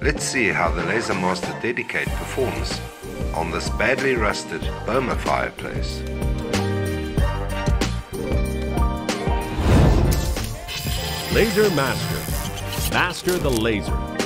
Let's see how the LaserMaster Dedicate performs on this badly rusted Boma Fireplace. LaserMaster. Master the laser.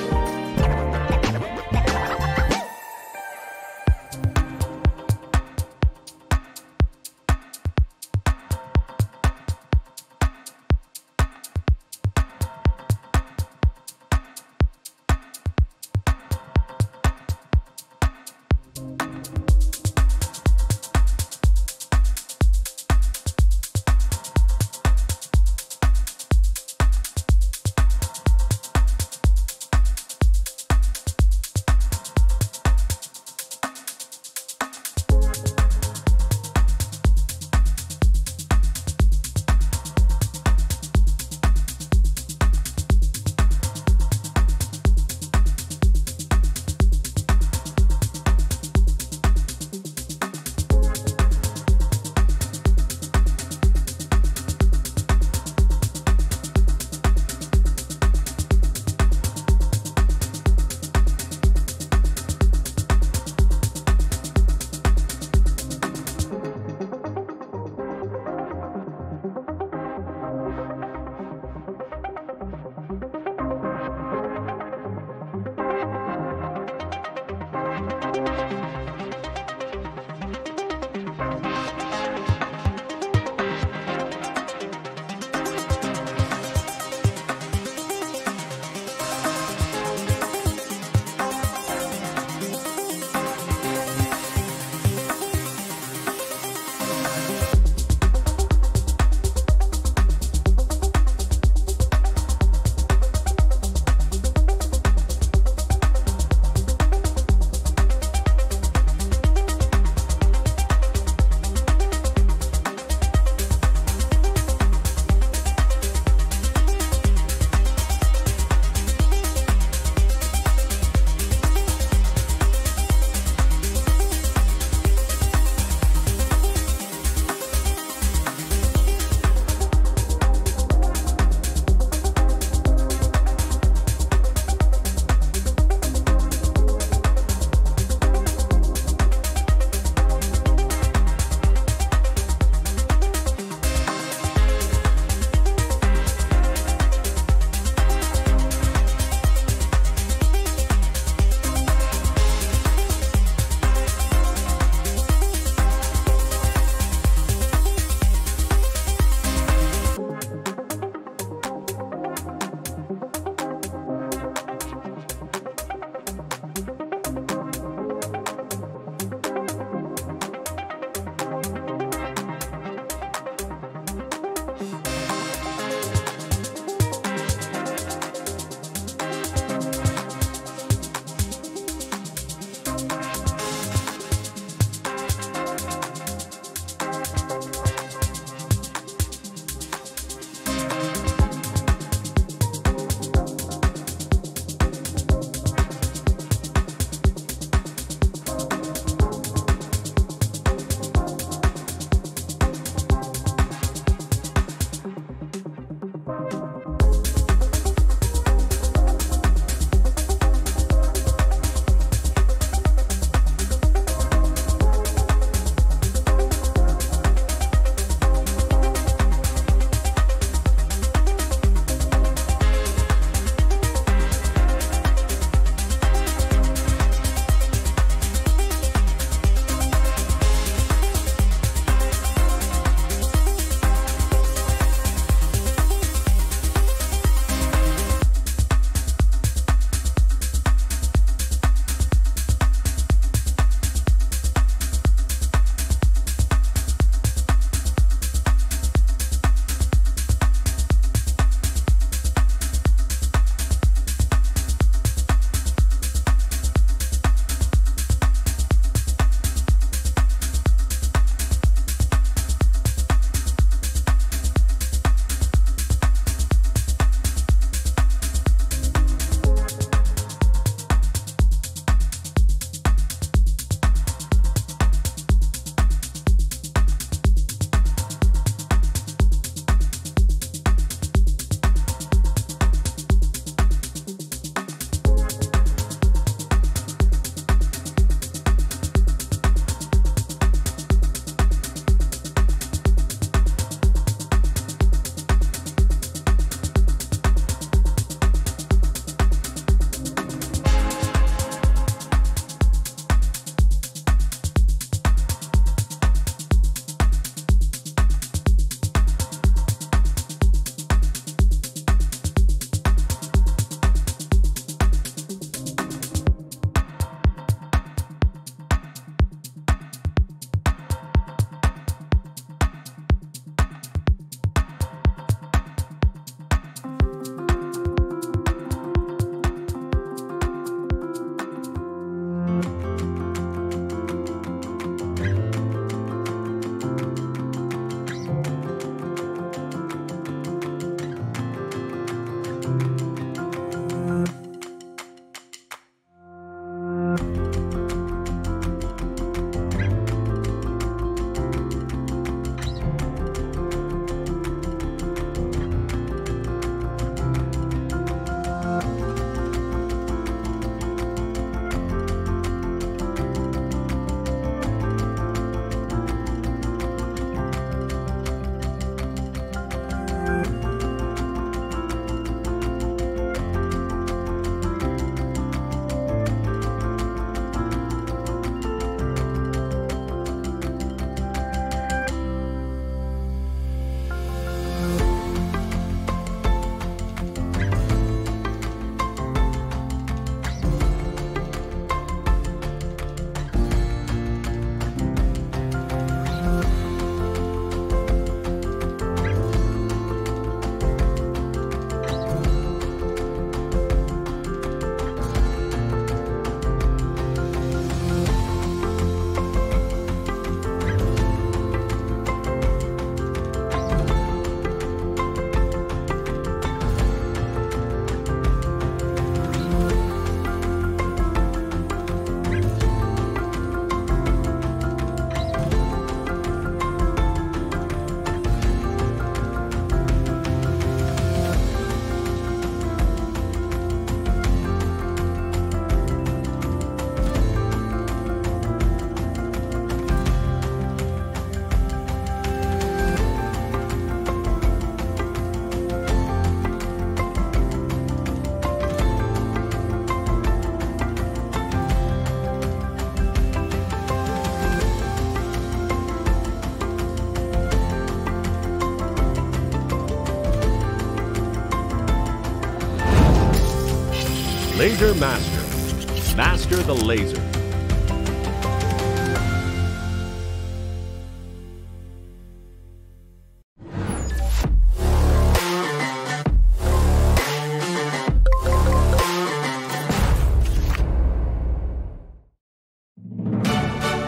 LaserMaster. Master the laser.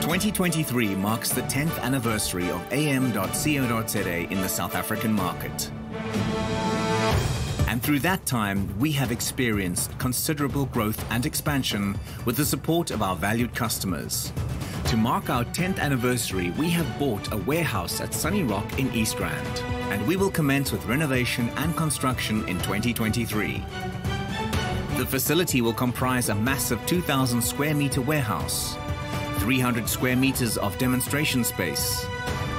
...2023 marks the 10th anniversary of am.co.za in the South African market. And through that time, we have experienced considerable growth and expansion with the support of our valued customers. To mark our 10th anniversary, we have bought a warehouse at Sunny Rock in East Rand, and we will commence with renovation and construction in 2023. The facility will comprise a massive 2,000 square meter warehouse, 300 square meters of demonstration space,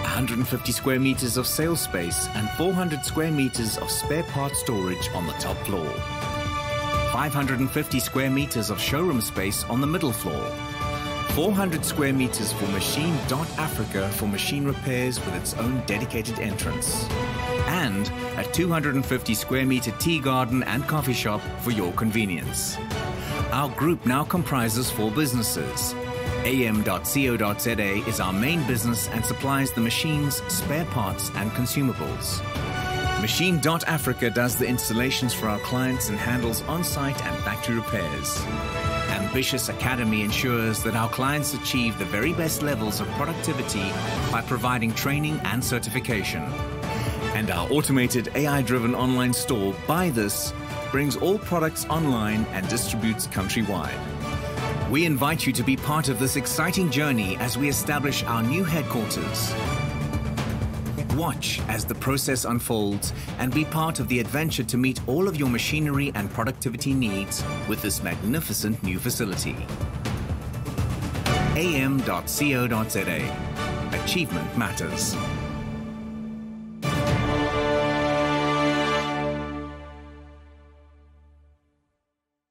150 square meters of sales space, and 400 square meters of spare parts storage on the top floor. 550 square meters of showroom space on the middle floor. 400 square meters for Machine.Africa for machine repairs with its own dedicated entrance. And a 250 square meter tea garden and coffee shop for your convenience. Our group now comprises 4 businesses. am.co.za is our main business and supplies the machines, spare parts and consumables. Machine.Africa does the installations for our clients and handles on-site and factory repairs. Ambitious Academy ensures that our clients achieve the very best levels of productivity by providing training and certification. And our automated AI-driven online store, Buy This, brings all products online and distributes countrywide. We invite you to be part of this exciting journey as we establish our new headquarters. Watch as the process unfolds and be part of the adventure to meet all of your machinery and productivity needs with this magnificent new facility. am.co.za. Achievement matters.